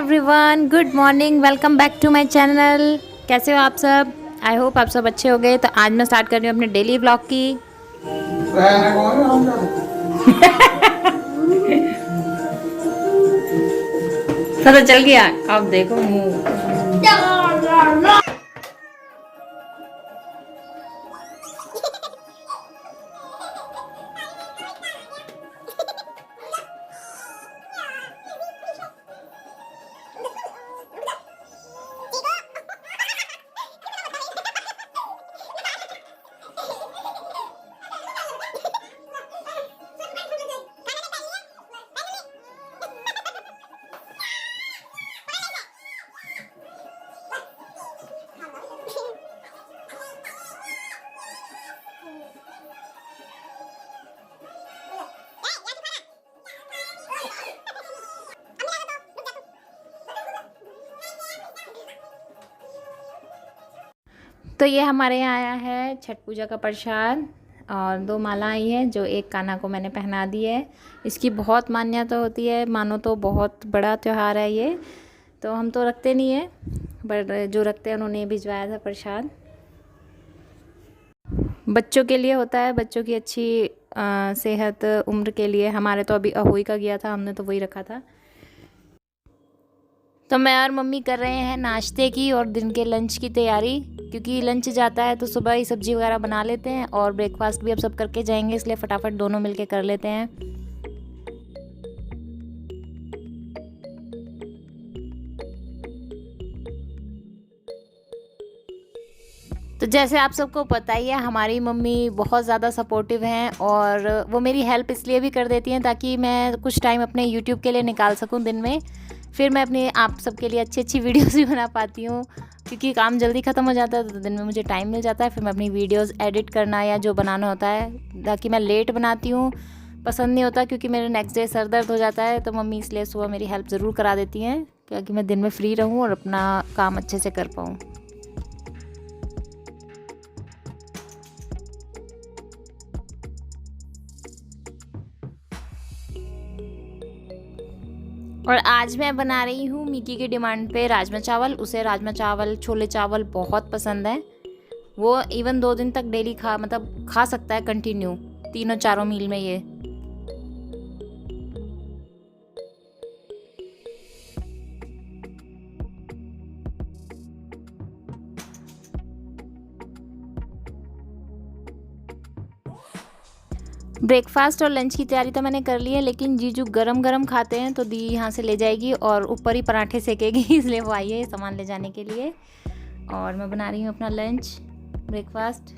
Everyone, good morning, welcome back to my channel. कैसे हो आप सब? आई होप आप सब अच्छे हो गए। तो आज मैं स्टार्ट कर रही हूँ अपने डेली व्लॉग की। पता चल गया, अब देखो मुंह। तो ये हमारे यहाँ आया है छठ पूजा का प्रसाद और 2 माला आई है जो एक कान्हा को मैंने पहना दी है। इसकी बहुत मान्यता होती है, मानो तो बहुत बड़ा त्यौहार है ये। तो हम तो रखते नहीं है, बट जो रखते हैं उन्होंने भिजवाया था प्रसाद। बच्चों के लिए होता है, बच्चों की अच्छी सेहत उम्र के लिए। हमारे तो अभी अहोई का गया था, हमने तो वही रखा था। तो मैं और मम्मी कर रहे हैं नाश्ते की और दिन के लंच की तैयारी, क्योंकि लंच जाता है तो सुबह ही सब्जी वगैरह बना लेते हैं और ब्रेकफास्ट भी अब सब करके जाएंगे, इसलिए फटाफट दोनों मिलके कर लेते हैं। तो जैसे आप सबको पता ही है, हमारी मम्मी बहुत ज़्यादा सपोर्टिव हैं और वो मेरी हेल्प इसलिए भी कर देती हैं ताकि मैं कुछ टाइम अपने यूट्यूब के लिए निकाल सकूं दिन में। फिर मैं अपने आप सबके लिए अच्छी अच्छी वीडियोस भी बना पाती हूँ, क्योंकि काम जल्दी ख़त्म हो जाता है तो दिन में मुझे टाइम मिल जाता है। फिर मैं अपनी वीडियोस एडिट करना या जो बनाना होता है, ताकि मैं लेट बनाती हूँ पसंद नहीं होता, क्योंकि मेरे नेक्स्ट डे सर दर्द हो जाता है। तो मम्मी इसलिए सुबह मेरी हेल्प ज़रूर करा देती हैं, ताकि मैं दिन में फ्री रहूँ और अपना काम अच्छे से कर पाऊँ। और आज मैं बना रही हूँ मिकी की डिमांड पे राजमा चावल। उसे राजमा चावल, छोले चावल बहुत पसंद है। वो इवन 2 दिन तक डेली खा सकता है कंटिन्यू, 3-4 मील में ये। ब्रेकफास्ट और लंच की तैयारी तो मैंने कर ली है, लेकिन जीजू गरम गरम खाते हैं तो दी यहाँ से ले जाएगी और ऊपर ही पराठे सेकेगी, इसलिए वो आई है सामान ले जाने के लिए। और मैं बना रही हूँ अपना लंच, ब्रेकफास्ट।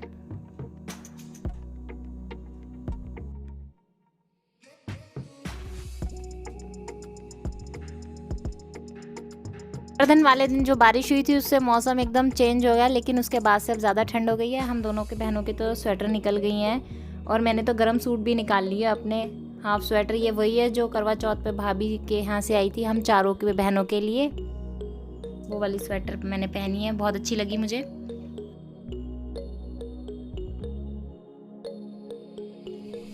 दिन वाले दिन जो बारिश हुई थी उससे मौसम एकदम चेंज हो गया, लेकिन उसके बाद से अब ज़्यादा ठंड हो गई है। हम दोनों के बहनों के तो स्वेटर निकल गई हैं और मैंने तो गर्म सूट भी निकाल लिया अपने हाफ स्वेटर। ये वही है जो करवा चौथ पे भाभी के यहाँ से आई थी हम चारों के बहनों के लिए। वो वाली स्वेटर मैंने पहनी है, बहुत अच्छी लगी मुझे।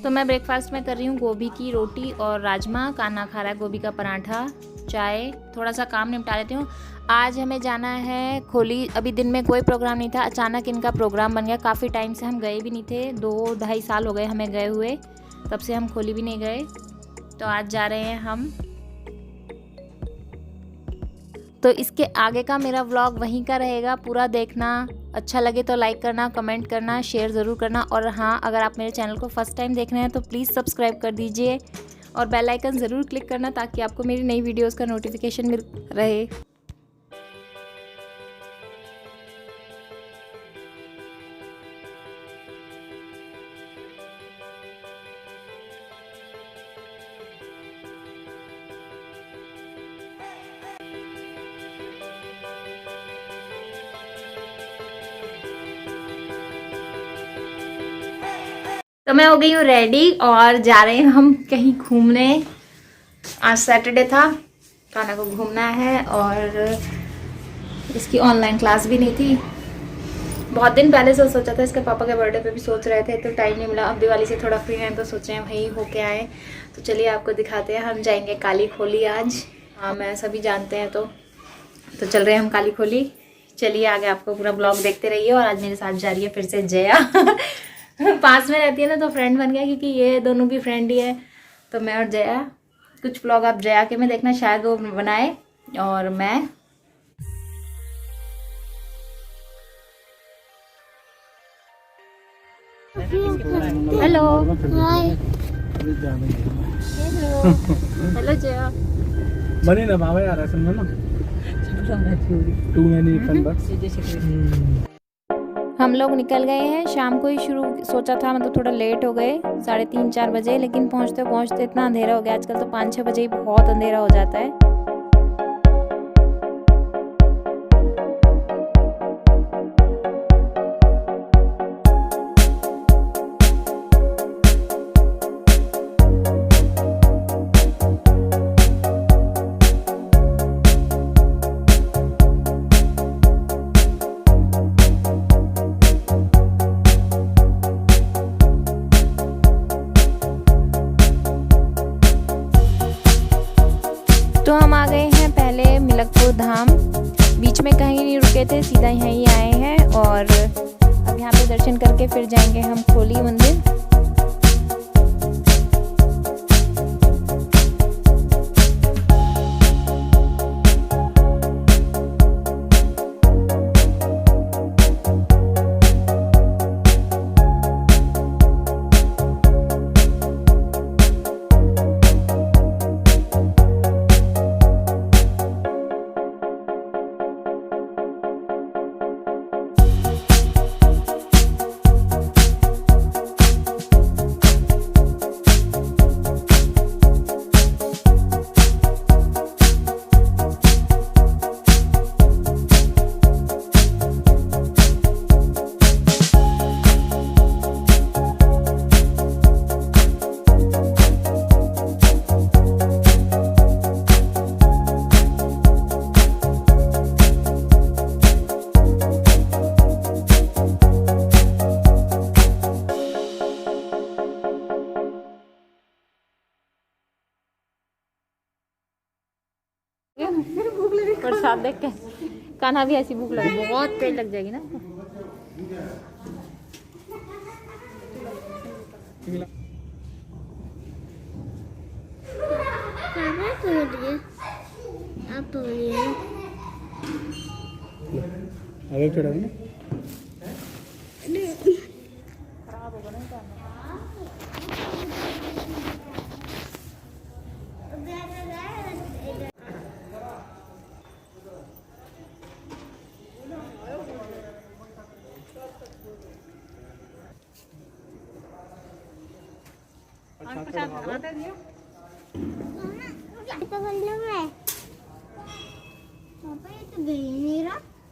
तो मैं ब्रेकफास्ट में कर रही हूँ गोभी की रोटी और राजमा। कान्हा खा रहा है गोभी का पराठा, चाय। थोड़ा सा काम निपटा लेती हूँ। आज हमें जाना है खोली। अभी दिन में कोई प्रोग्राम नहीं था, अचानक इनका प्रोग्राम बन गया। काफ़ी टाइम से हम गए भी नहीं थे, 2-2.5 साल हो गए हमें गए हुए, तब से हम खोली भी नहीं गए। तो आज जा रहे हैं हम। तो इसके आगे का मेरा व्लॉग वहीं का रहेगा, पूरा देखना। अच्छा लगे तो लाइक करना, कमेंट करना, शेयर ज़रूर करना। और हाँ, अगर आप मेरे चैनल को फर्स्ट टाइम देख रहे हैं तो प्लीज़ सब्सक्राइब कर दीजिए और बेल आइकन ज़रूर क्लिक करना, ताकि आपको मेरी नई वीडियोस का नोटिफिकेशन मिल रहे। तो मैं हो गई हूँ रेडी और जा रहे हैं हम कहीं घूमने। आज सैटरडे था, कान्हा को घूमना है और इसकी ऑनलाइन क्लास भी नहीं थी। बहुत दिन पहले से सोचा था, इसके पापा के बर्थडे पे भी सोच रहे थे, तो टाइम नहीं मिला। अब दिवाली से थोड़ा फ्री हैं तो सोच रहे हैं वहीं होके आए। तो चलिए आपको दिखाते हैं। हम जाएंगे काली खोली आज हाँ, मैं सभी जानते हैं। तो चल रहे हैं हम काली खोली। चलिए आगे आपको पूरा ब्लॉग देखते रहिए। और आज मेरे साथ जा रही है फिर से जया। पास में रहती है ना, तो फ्रेंड बन गया, क्योंकि ये दोनों भी फ्रेंड ही है। तो मैं और जया, कुछ ब्लॉग आप जया के में देखना, शायद वो बनाए। और मैं हेलो हाय हेलो जया बने ना बाबा यार ऐसा ना टू मैनी फन बस। हम लोग निकल गए हैं। शाम को ही शुरू सोचा था, मतलब थोड़ा लेट हो गए, 3:30-4 बजे, लेकिन पहुंचते पहुंचते इतना अंधेरा हो गया। आजकल तो 5-6 बजे ही बहुत अंधेरा हो जाता है। तो हम आ गए हैं पहले मिलकपुर धाम। बीच में कहीं नहीं रुके थे, सीधा यहीं आए हैं। और अब यहाँ पे दर्शन करके फिर जाएंगे हम खोली मंदिर। प्रसाद देख के कान्हा भी ऐसी भूख लगी, बहुत पेट लग जाएगी ना। अरे चढ़ा ना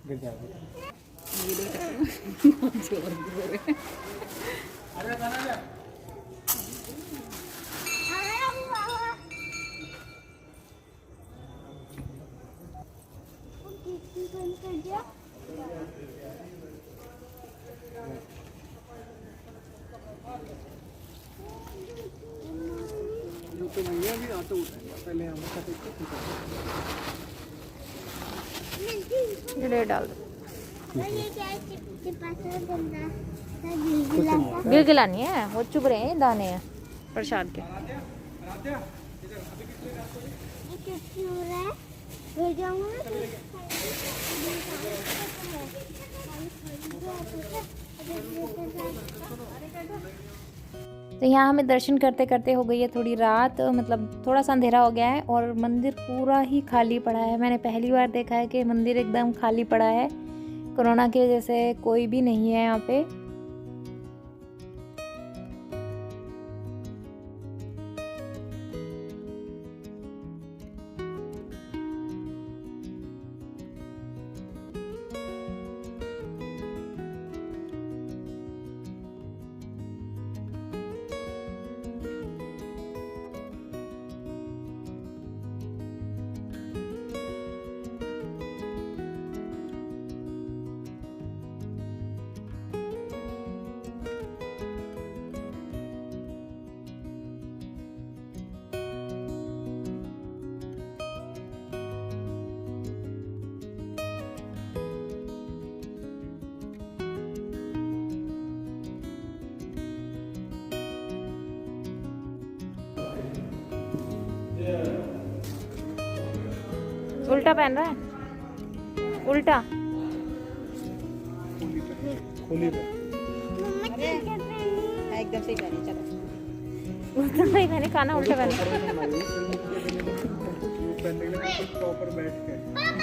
गिर जाएगा। तो भैया भी ऑटो उठाएगा पहले हम डाल दो। गिलगिलानी है, वो चुभ रहे हैं, दाने हैं प्रसाद के। तो यहाँ हमें दर्शन करते करते हो गई है थोड़ी रात, मतलब थोड़ा सा अंधेरा हो गया है। और मंदिर पूरा ही खाली पड़ा है। मैंने पहली बार देखा है कि मंदिर एकदम खाली पड़ा है। कोरोना की वजह से कोई भी नहीं है यहाँ पे। उल्टा पहन रहा है, उल्टा। खोली पे एकदम सही पहनी, चलो उल्टा नहीं पहने, खाना उल्टा पहने। प्रॉपर बैठ के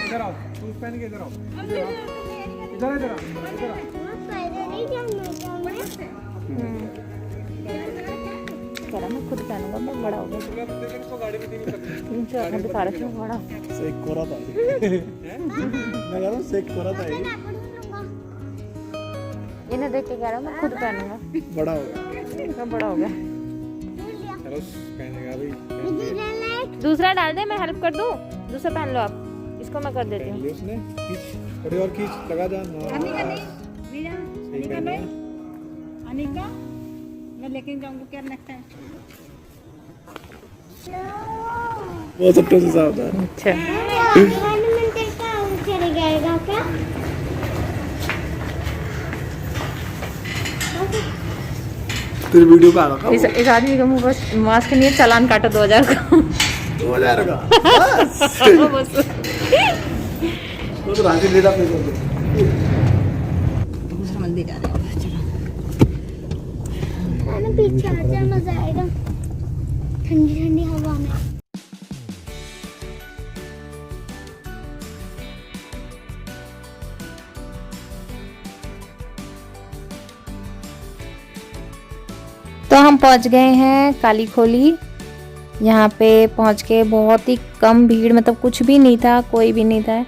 इधर आओ, शूज पहन के इधर आओ, इधर इधर इधर आओ। कह रहा मैं खुद पहनूंगा, मैं बड़ा हो गया। गाड़ी में नहीं दिखा रहा था बड़ा। सेक कोरा था मैं कह रहा हूँ सेक कोरा था इन्हें देख के कह रहा हूँ मैं खुद पहनूंगा, बड़ा हो गया। मैं बड़ा हो गया। चलो पहनेगा भाई, दूसरा डाल दे, मैं हेल्प कर दूँ। दूसरा पहन लो आप, इसको मैं कर देती हूँ। उसने खींच, थोड़ी और खींच, लगा जा। अनिका मैं लेके जाऊंगी क्या नेक्स्ट टाइम। वो सबसे साफ था। अच्छा तेरी वीडियो पे आ रहा इस आदमी का मुंह बस मास्क नहीं है, चालान काटो 2000 का। 2000 का बस वो तो राजी लेता पे कर दे। दूसरा मंदिर जा रहे हैं, चलो पीछे आजा, मजा आएगा ठंडी ठंडी हवा में। तो हम पहुंच गए हैं काली खोली। यहाँ पे पहुंच के बहुत ही कम भीड़, मतलब कुछ भी नहीं था, कोई भी नहीं था,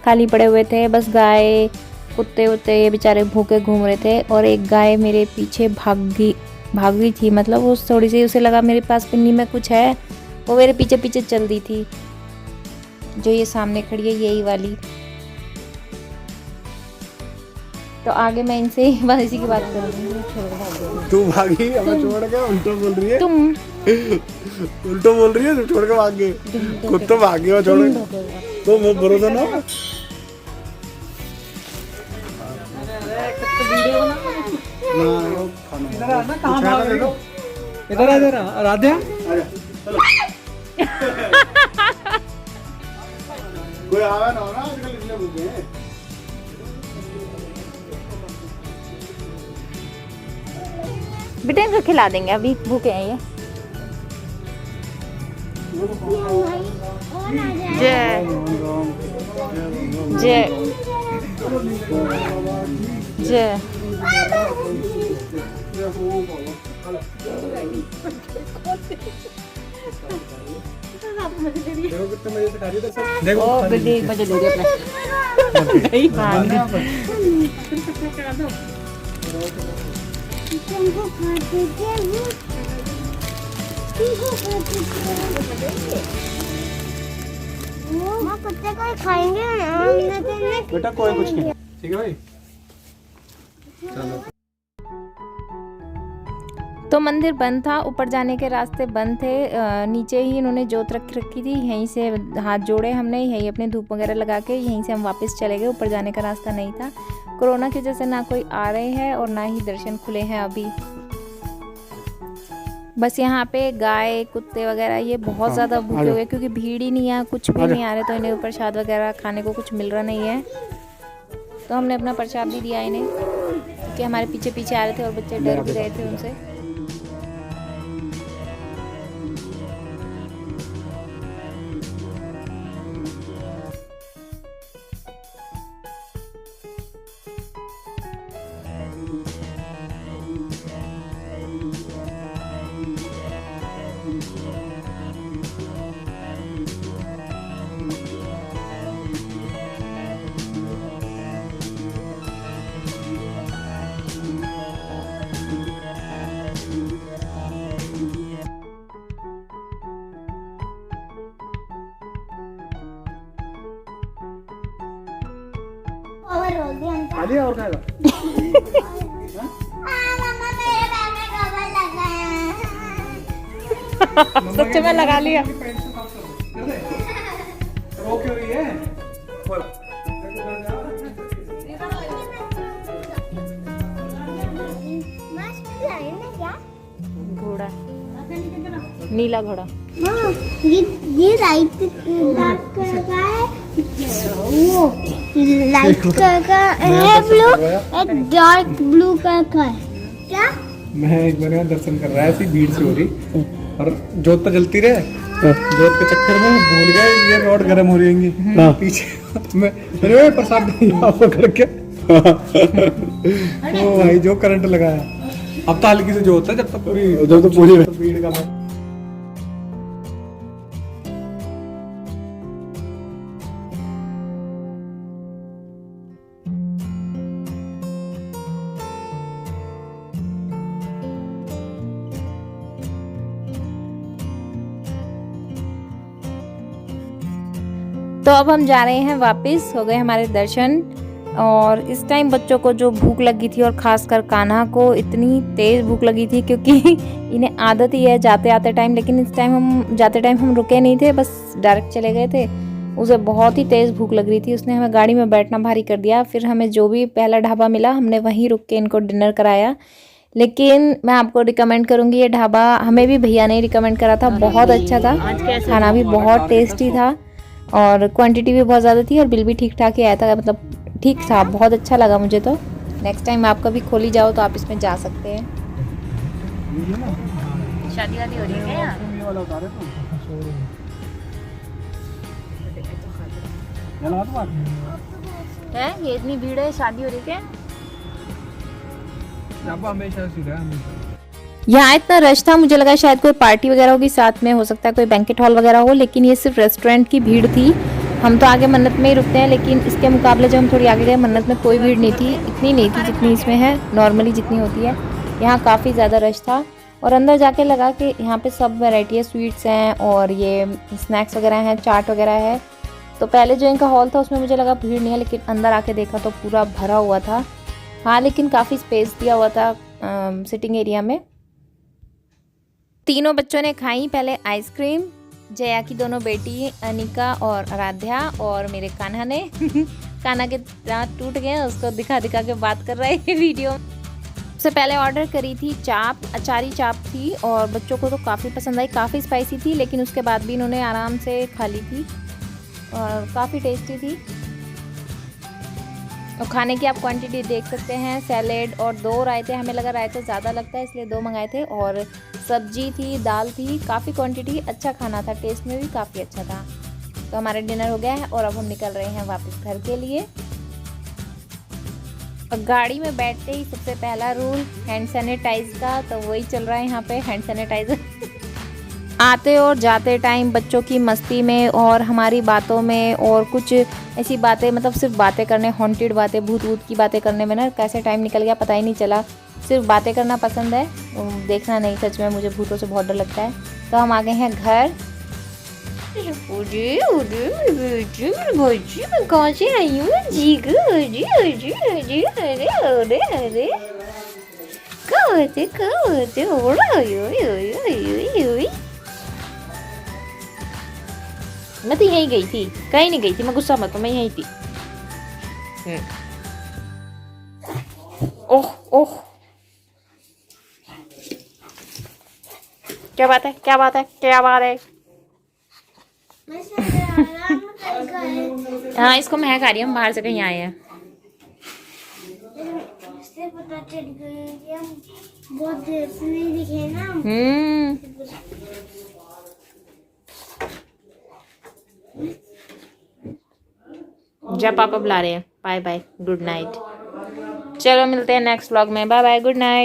खाली पड़े हुए थे। बस गाय कुत्ते उत्ते ये बेचारे भूखे घूम रहे थे, और एक गाय मेरे पीछे भाग गई थी। मतलब वो थोड़ी सी, उसे लगा मेरे पास पिन्नी में कुछ है, वो मेरे पीछे पीछे चल दी थी। जो ये सामने खड़ी है यही वाली। तो आगे मैं इनसे बस इसी की बात कर रही हूँ। तू भागी हमें छोड़ के, उल्टो बोल रही है तुम उल्टो बोल रही है, तू छोड़ के भाग गए। खुद तो भाग गए छोड़ के, तो वो भरोसा ना। इधर आ ना, कहाँ भाग रही हो? इधर आ, इधर आ, राधे कोई आवा ना हो ना आजकल, इसलिए भूखे हैं। बेटे इनको खिला देंगे, अभी भूखे हैं ये। जय जय जय। देखो ओ बेटे मजे ले रही है अपने। तुमको खाते थे वो कुत्ते को खाएंगे ना। बेटा कोई कुछ नहीं, ठीक है भाई। चलो तो मंदिर बंद था, ऊपर जाने के रास्ते बंद थे। नीचे ही इन्होंने जोत रखी थी, यहीं से हाथ जोड़े हमने, यहीं अपने धूप वगैरह लगा के यहीं से हम वापस चले गए। ऊपर जाने का रास्ता नहीं था, कोरोना की वजह से ना कोई आ रहे हैं और ना ही दर्शन खुले हैं अभी। बस यहाँ पे गाय कुत्ते वगैरह ये बहुत ज़्यादा भूखे हुए, क्योंकि भीड़ ही नहीं है, कुछ भी नहीं आ रहे, तो इन्हें प्रसाद वगैरह खाने को कुछ मिल रहा नहीं है। तो हमने अपना प्रसाद भी दिया इन्हें, क्योंकि हमारे पीछे पीछे आ रहे थे और बच्चे डर भी रहे थे उनसे। खाली और खाएगा। मम्मा मेरे पैर में कवर लगा है। सच में लगा लिया। रो क्यों रही है? घोड़ा, नीला घोड़ा। ये राइट डार्क कलर का है लाइट कलर का है ब्लू, एक डार्क ब्लू कलर का है। क्या? मैं एक बार यहाँ दर्शन कर रहा है, ऐसी भीड़ से हो रही और जोत तो जलती रहे, जोत के चक्कर में भूल गए ये रोड गर्म हो रही होंगी पीछे में, अरे प्रसाद करके ओ भाई जो करंट लगाया। अब तो हल्की से जोत है, जब तक पूरी भीड़ का तो अब हम जा रहे हैं वापस, हो गए हमारे दर्शन। और इस टाइम बच्चों को जो भूख लगी थी और ख़ासकर कान्हा को इतनी तेज़ भूख लगी थी, क्योंकि इन्हें आदत ही है जाते आते टाइम, लेकिन इस टाइम हम जाते टाइम हम रुके नहीं थे, बस डायरेक्ट चले गए थे। उसे बहुत ही तेज़ भूख लग रही थी, उसने हमें गाड़ी में बैठना भारी कर दिया। फिर हमें जो भी पहला ढाबा मिला हमने वहीं रुक के इनको डिनर कराया। लेकिन मैं आपको रिकमेंड करूँगी ये ढाबा, हमें भी भैया ने रिकमेंड करा था, बहुत अच्छा था, खाना भी बहुत टेस्टी था और क्वांटिटी भी बहुत ज़्यादा थी और बिल भी ठीक ठाक ही आया था, मतलब ठीक था, बहुत अच्छा लगा मुझे। तो नेक्स्ट टाइम आप कभी खोली जाओ तो आप इसमें जा सकते हैं। शादी वादी हो रही है क्या? है ये इतनी भीड़ है, शादी हो रही है क्या? यहाँ इतना रश था, मुझे लगा शायद कोई पार्टी वगैरह होगी, साथ में हो सकता है कोई बैंकेट हॉल वगैरह हो, लेकिन ये सिर्फ रेस्टोरेंट की भीड़ थी। हम तो आगे मन्नत में ही रुकते हैं, लेकिन इसके मुकाबले जब हम थोड़ी आगे गए मन्नत में कोई भीड़ नहीं थी, इतनी नहीं थी जितनी इसमें है, नॉर्मली जितनी होती है। यहाँ काफ़ी ज़्यादा रश था और अंदर जाके लगा कि यहाँ पे सब वैरायटी है, स्वीट्स हैं और ये स्नैक्स वगैरह हैं, चाट वगैरह है। तो पहले जो इनका हॉल था उसमें मुझे लगा भीड़ नहीं है, लेकिन अंदर आके देखा तो पूरा भरा हुआ था। हाँ, लेकिन काफ़ी स्पेस दिया हुआ था सिटिंग एरिया में। तीनों बच्चों ने खाई पहले आइसक्रीम, जया की दोनों बेटी अनिका और आराध्या, और मेरे कान्हा ने कान्हा के दांत टूट गए, उसको दिखा दिखा के बात कर रहे हैं वीडियो। सबसे पहले ऑर्डर करी थी चाप, अचारी चाप थी और बच्चों को तो काफ़ी पसंद आई, काफ़ी स्पाइसी थी, लेकिन उसके बाद भी इन्होंने आराम से खा ली थी और काफ़ी टेस्टी थी। और खाने की आप क्वांटिटी देख सकते हैं, सैलेड और 2 रायते, हमें लगा रायता ज़्यादा लगता है इसलिए 2 मंगाए थे, और सब्जी थी, दाल थी, काफ़ी क्वांटिटी, अच्छा खाना था, टेस्ट में भी काफ़ी अच्छा था। तो हमारा डिनर हो गया है और अब हम निकल रहे हैं वापस घर के लिए। और गाड़ी में बैठते ही सबसे पहला रूल हैंड सैनिटाइज का, तो वही चल रहा है यहाँ पे, हैंड सैनिटाइजर। आते और जाते टाइम बच्चों की मस्ती में और हमारी बातों में और कुछ ऐसी बातें, मतलब सिर्फ बातें करने, हॉन्टेड बातें, भूत भूत की बातें करने में ना कैसे टाइम निकल गया पता ही नहीं चला। सिर्फ बातें करना पसंद है, देखना नहीं, सच में मुझे भूतों से बहुत डर लगता है। तो हम आ गए हैं घर। मैं कहाँ से आई हूँ जी? मैं तो यहीं गई थी, कहीं नहीं गई थी, मैं गुस्सा मत, मैं यहीं थी। ओह ओह, क्या बात है, क्या बात है, क्या बात है? हाँ, इसको महक आ रही है, हम बाहर से कहीं आए हैं। इससे पता चल गया कि हम बहुत देर से नहीं दिखे ना। जब पापा बुला रहे हैं। Bye bye, good night. चलो मिलते हैं नेक्स्ट व्लॉग में, बाय बाय, गुड नाइट।